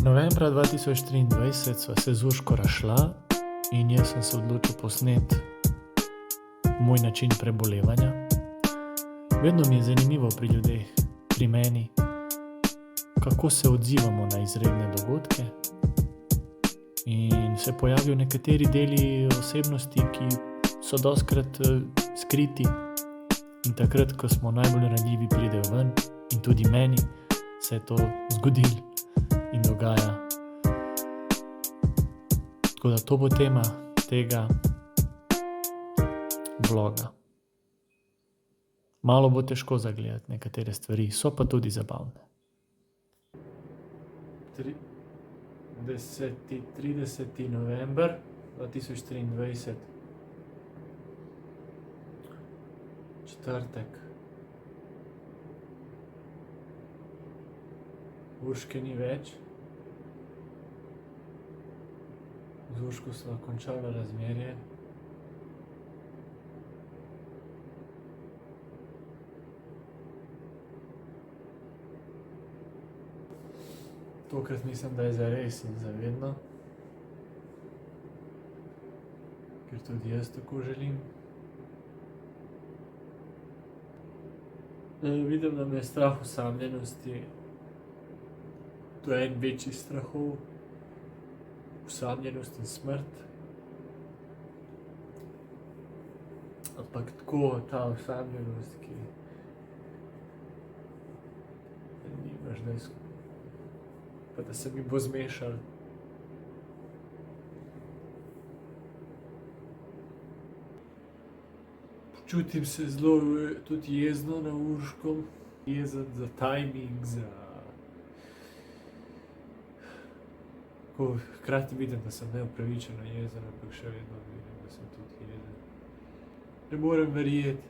Novembra 2023 sva se z Urško razšla in jaz sem se odločil posneti moj način prebolevanja. Vedno mi je zanimivo pri ljudeh, pri meni, kako se odzivamo na izredne dogodke in se pojavijo nekateri deli osebnosti, ki so dostikrat skriti in takrat, ko smo najbolj ranljivi, pridejo ven in tudi meni se je to zgodilo in dogaja. Tako da to bo tema tega vloga. Malo bo težko zagledati nekatere stvari, so pa tudi zabavne. 30. november 2023, četrtek. Urške ni več. Z Urško sva končala razmerje. Tokrat mislim, da je zares in zavedno. Ker tudi jaz tako želim. Vidim, da me je strah osamljenosti. To je en večjih strahov. Osamljenost in smrt. Ampak tako ta osamljenost, ki nimaš pa da se mi bo zmešalo. Počutim se zelo tudi jezno na Urško. Jezen za timing, hkrati vidim, da sem neupravičeno jezen, ampak še vedno vidim, da sem tudi jezen. Ne morem verjeti,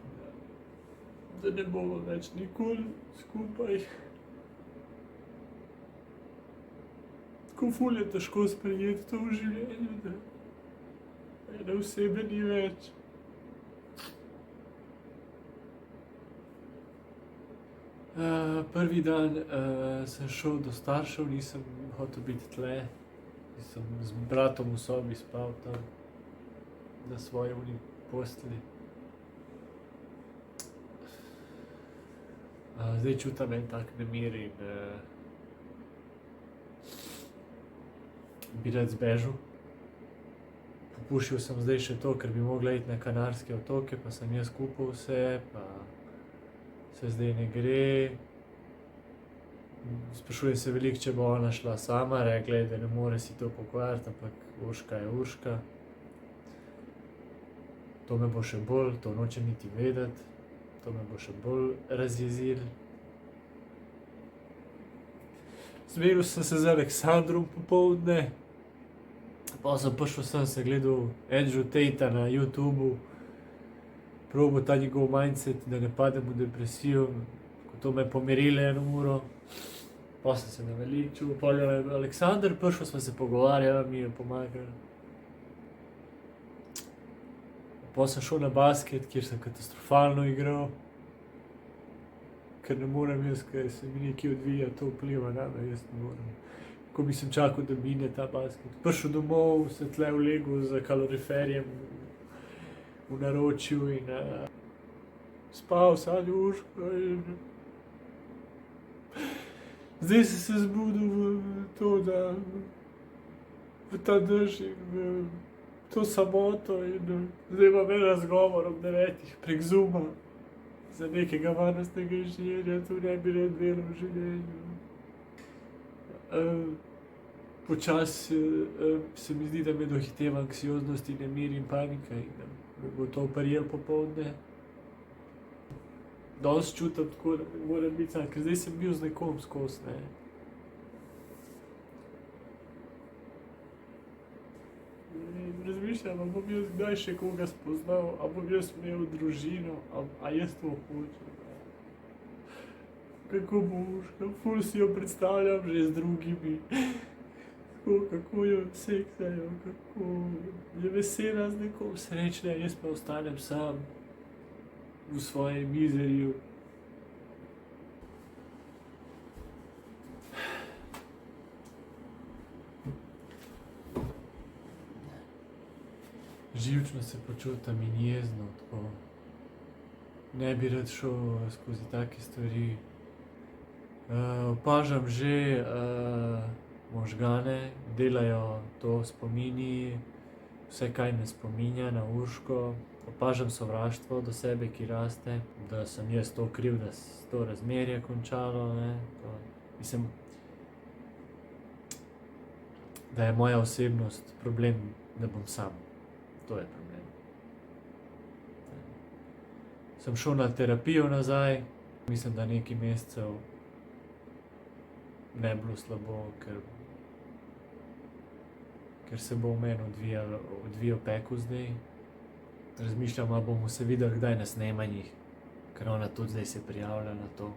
da ne bomo več nikoli skupaj. Tako ful je težko sprejeti to v življenju, da ene osebe ni več. Prvi dan sem šel do staršev, nisem hotel biti tle. Sem z bratom v sobi spal tam na svoji postelji. Zdaj čutim en tak nemir in bi rad zbežal. Popuščal sem zdaj še to, ker bi mogla iti na Kanarske otoke, pa sem jaz kupil vse, pa se zdaj ne gre. Sprašujem se veliko, če bo ona šla sama, rekla je, da ne more si to pokvariti, ampak Urška je Urška. To me bo še bolj, to nočem niti vedeti, to me bo še bolj razjezilo. Zmenil sem se z Aleksandrom popoldne, pa sem prišel sem se gledal Andrew Tate na YouTubu, probal ta njegov mindset, da ne padem v depresijo, to me je pomirilo 1 uro. Pa sem se naveličil, pol je Aleksander prišel, sva se pogovarjala, mi je pomagal. Pa sem šel na basket, kjer sem katastrofalno igral. Ker ne morem jaz, ker se mi nekaj odvija, to vpliva name, jaz ne morem. Ko bi sem čakal, da mine ta basket. Prišel domov, se tle vlegel z kaloriferjem v naročju in spal sanjal Urško in zdaj sem se zbudil v to, da v ta dež in v to samoto in zdaj imam en razgovor ob 9 prek Zooma za nekega varnostnega inženirja, to ne bi rad delal v življenju. Počasi se mi zdi, da me dohiteva anksioznost in nemir in panika in da me bo to prijelo popoldne. Danes čutim tako, da ne morem biti sam, ker zdaj sem bil z nekom skozi, ne. In razmišljam, a bom jaz kdaj še koga spoznal, a bom jaz imel družino, a jaz to hočem. Kako bo Urška, ful si jo predstavljam že z drugimi. Kako jo seksajo, kako je vesela z nekom, srečna, jaz pa ostanem sam v svojem mizeriju. živčno se počutim in jezno, tako. Ne bi rad šel skozi take stvari. Opažam že možgane, delajo to spomini, vse kaj me spominja na Urško. Opažam sovraštvo do sebe, ki raste, da sem jaz to kriv, da se to razmerje končalo, ne. Mislim, da je moja osebnost problem, da bom sam. To je problem. Sem šel na terapijo nazaj, mislim, da nekaj mesecev ne bilo slabo, ker se bo v meni odvijal pekel zdaj. Razmišljam, ali bomo se videli kdaj na snemanjih, ker ona tudi zdaj se prijavlja na to.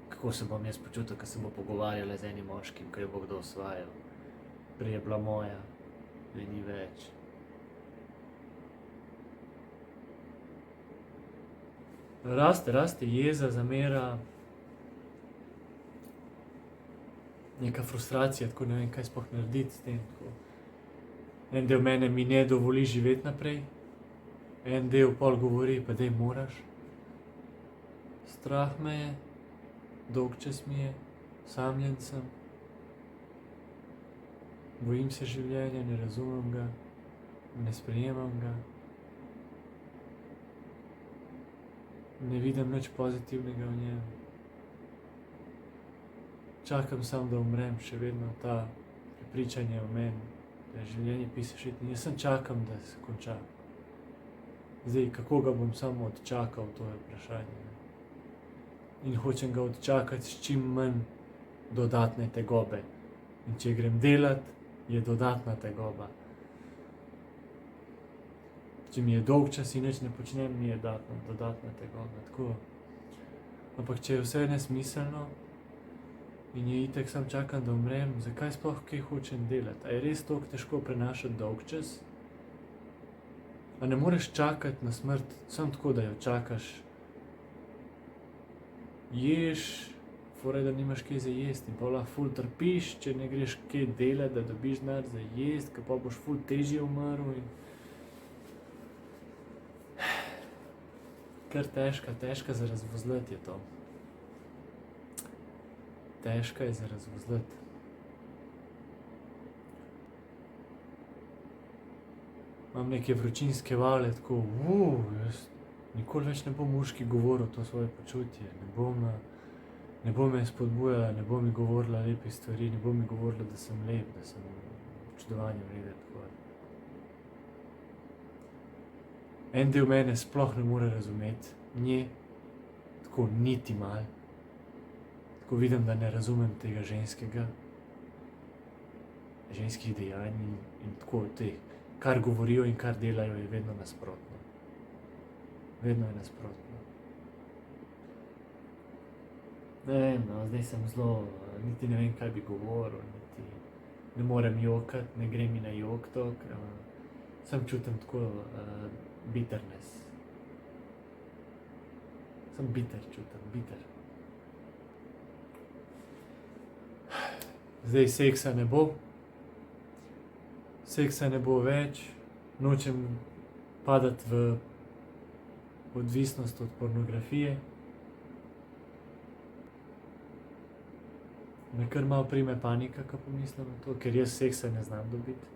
Kako se bom jaz počutil, ko se bo pogovarjala z enim moškim, ko jo bo kdo osvajal. Prej je bila moja, zdaj ni več. Raste jeza, zamera, neka frustracija, tako ne vem, kaj sploh narediti s tem. En del mene mi ne dovoli živeti naprej, en del pol govori, pa daj moraš. Strah me je, dolgčas mi je, samljen sem. Bojim se življenja, ne razumem ga, ne sprejemam ga. Ne vidim nič pozitivnega v njem. Čakam samo, da umrem, še vedno ta prepričanje v meni, da je življenje piše šit in jaz sem čakam, da se konča. Zdaj, kako ga bom samo odčakal, to je vprašanje. In hočem ga odčakati s čim manj dodatne tegobe. In če grem delat, je dodatna tegoba. Če mi je dolgčas in nič ne počnem, mi je dodatna tegoba. Tako. Ampak če je vse nesmiselno in je itak sam čakam, da umrem, zakaj sploh kaj hočem delati? A je res toliko težko prenašati dolgčas? A ne moreš čakati na smrt, samo tako, da jo čakaš? Ješ, fora je, da nimaš kaj za jesti in pa lahko ful trpiš, če ne greš kaj delati, da dobiš denar za jesti, ker pa boš ful težje umrl in... Kar težka za razvozlati je to. Težka je za razvozlati. Imam neke vročinske vale, tako, jaz nikoli več ne bom Urški govoril to svoje počutje, ne bom me spodbujala, ne bom mi govorila lepih stvari, ne bom mi govorila, da sem lep, da sem občudovanje vreden. En del mene sploh ne more razumeti nje, tako niti malo. Tako vidim, da ne razumem tega ženskih dejanj in tako teh, kar govorijo in kar delajo, je vedno nasprotno. Vedno je nasprotno. Ne vem, no, zdaj sem zelo, niti ne vem, kaj bi govoril, niti ne morem jokati, ne gre mi na jok to, sem čutim tako bitterness. Sem čutim, bitter. Zdaj seksa ne bo. Seksa ne bo več. Nočem padati v odvisnost od pornografije. Me kar malo prime panika, ko pomislim na to, ker jaz seksa ne znam dobiti.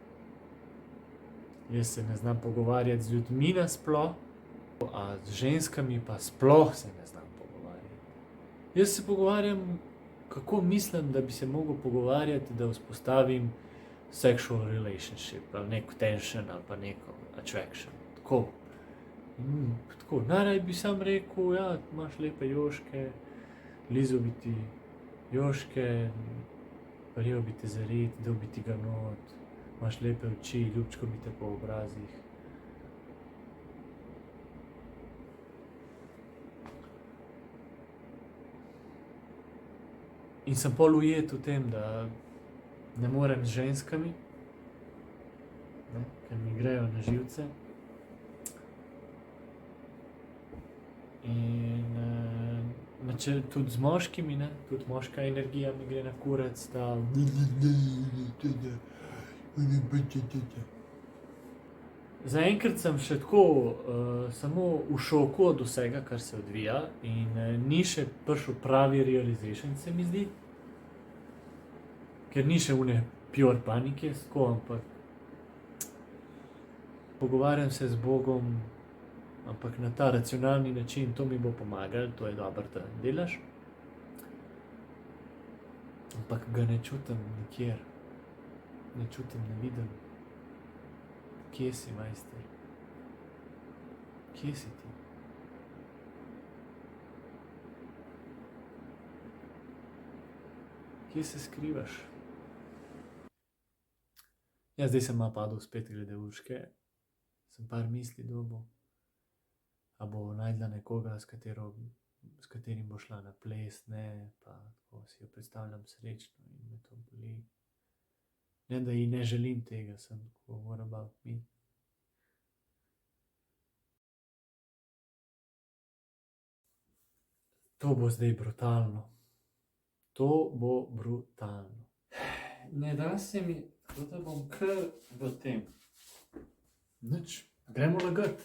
Jaz se ne znam pogovarjati z ljudmi nasploh, a z ženskami pa sploh se ne znam pogovarjati. Jaz se pogovarjam, kako mislim, da bi se mogel pogovarjati, da vzpostavim sexual relationship, ali neko tension, ali pa neko attraction. Tako. Tako. Najraje bi sam rekel, ja, imaš lepe joške, lizo bi ti joške, prijel bi te zarit, dal bi ti ga not, imaš lepe oči, ljubčko bi te po obrazih. In sem pol ujet v tem, da ne morem z ženskami, ne, ker mi grejo na živce. In tudi z moškimi, ne, tudi moška energija mi gre na kurac, ta... . Zaenkrat sem še tako samo v šoku od vsega, kar se odvija, in ni še prišel pravi realization, se mi zdi. Ker ni še une pure panike, tako, ampak pogovarjam se z Bogom, ampak na ta racionalni način, to mi bo pomagalo, to je dobro, da delaš. Ampak ga ne čutim nikjer, ne čutim, ne vidim. Kje si, majster? Kje si ti? Kje se skrivaš? Ja, zdaj sem malo padel spet glede Urške. Sem par misli dobil. A bo najdla nekoga, s katerim bo šla na ples, ne, pa tako si jo predstavljam srečno in me to boli. Ne, da ji ne želim tega, sem tako moram biti. To bo zdaj brutalno. To bo brutalno. Ne da se mi, kot da bom kar v tem. Nič, gremo lagat.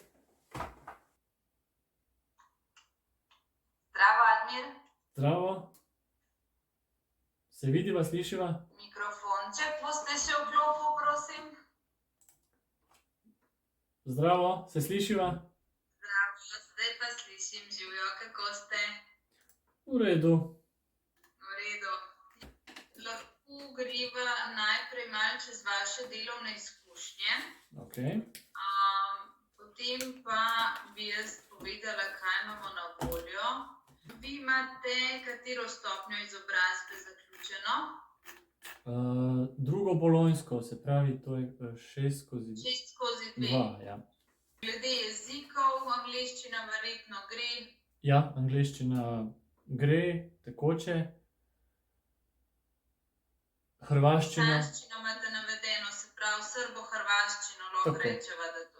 Zdravo, Admir. Zdravo. Se vidiva, slišiva? Mikrofonček boste še vklopil, prosim. Zdravo, se slišiva? Zdravo, zdaj pa slišim, živjo, kako ste? V redu. V redu. Lahko greva najprej malo čez vaše delovne izkušnje. Okay. Potem pa bi jaz povedala, kaj imamo na voljo. Vi imate katero stopnjo izobrazbe zaključeno? Drugo bolonjsko, se pravi, to je 6/2. 6/2. Ja. Glede jezikov, angleščina verjetno gre. Ja, angleščina gre, tekoče. Hrvaščina. Hrvaščino imate navedeno, se pravi srbo-hrvaščino, lahko Tako. rečeva, da tudi.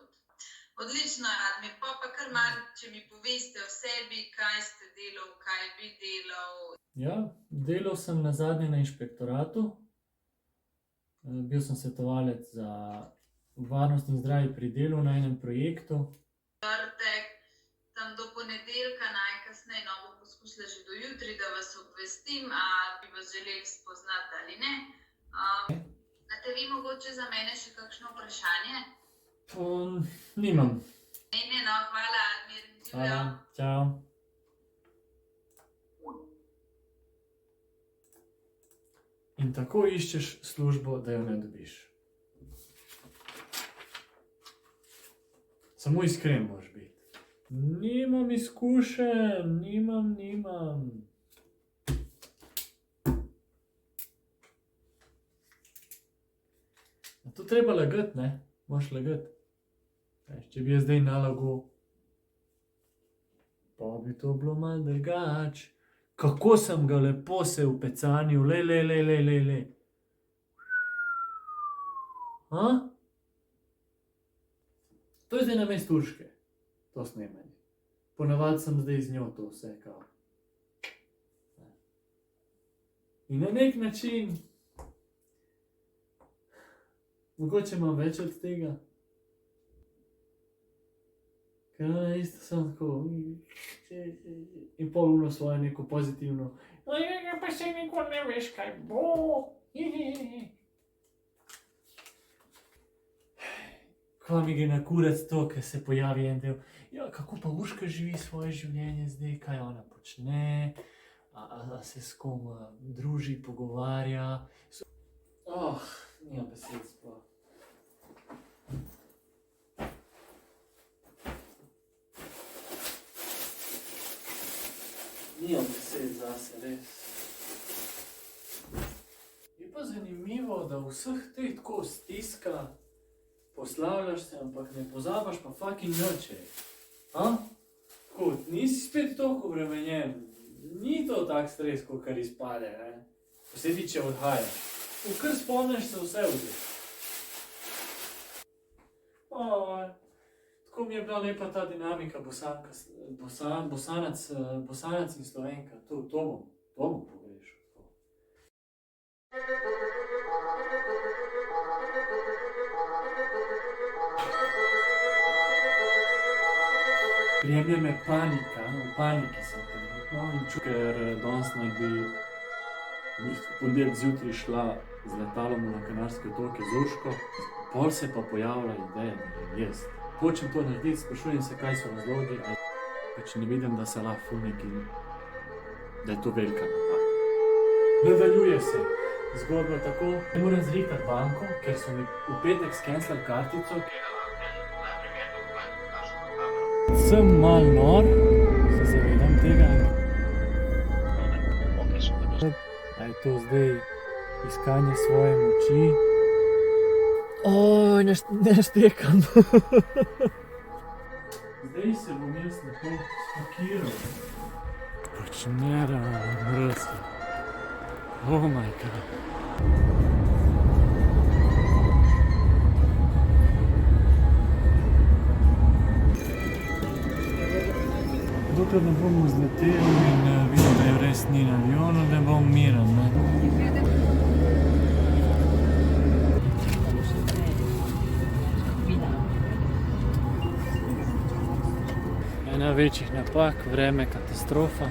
Odlično, Admir, pa kar malo, če mi poveste o sebi, kaj ste delal, kaj bi delal. Ja, delal sem nazadnje na inšpektoratu. Bil sem svetovalec za varnost in zdravje pri delu na enem projektu. Četrtek, tam do ponedeljka najkasneje, no bom poskusila že do jutri, da vas obvestim, a bi vas želeli spoznati ali ne. Imate vi mogoče za mene še kakšno vprašanje? Nimam. Ne, no, hvala, Admir, živjo. Hvala, čau. In tako iščeš službo, da jo ne dobiš. Samo iskren moraš biti. Nimam izkušenj, nimam. A to treba lagati, ne? Moraš lagati. Če bi jaz zdaj nalagal, pa bi to bilo malo drugače. Kako sem ga lepo se v pecanju, lej. To je zdaj namesto Urške, to snemanje. Ponavadi sem zdaj z njo to vse kao. In na nek način, mogoče imam več od tega. Ker isto sem tako, in pol ono svoje neko pozitivno. Pa se nikoli ne veš, kaj bo. Ko mi gre na kurac to, ker se pojavi en del. Ja, kako pa Urška živi svoje življenje zdaj, kaj ona počne, a se s kom druži, pogovarja. Nimam besed sploh. Nimam besed zase, res. Je pa zanimivo, da vseh teh tako stiska, poslavljaš se, ampak ne pozabaš pa fucking noče. Tako, nisi spet toliko obremenjen. Ni to tak stres, kakor izpade, ne. Posebej, če odhajaš. Kar spomniš se vse vzeti. Tako mi je bila lepa ta dinamika Bosanac in Slovenka. To bom pogrešal. Jemlje me panika, v paniki sem trenutno, ker danes naj bi v bistvu ponedeljek zjutraj šla z letalom na Kanarske otoke z Urško, pol se pa pojavlja ideja, da grem jaz. Hočem to narediti, sprašujem se, kaj so razlogi, pač ne vidim, da se lahko neki, da je to velika napaka. Nadaljuje se zgodba tako, ne moram zrihtati banko, ker so mi v petek skenslali kartico. Sem mal nor, se zavedam tega. A je to zdaj iskanje svoje moči? Oj, ne štekam. Zdaj se bom jaz lepo spakiral. Pač ne mrzlo. Oh my god. Dokler ne bomo zleteli in vidim, da je res ni na avionu, ne bom miren, ne. Ena večjih napak, vreme katastrofa.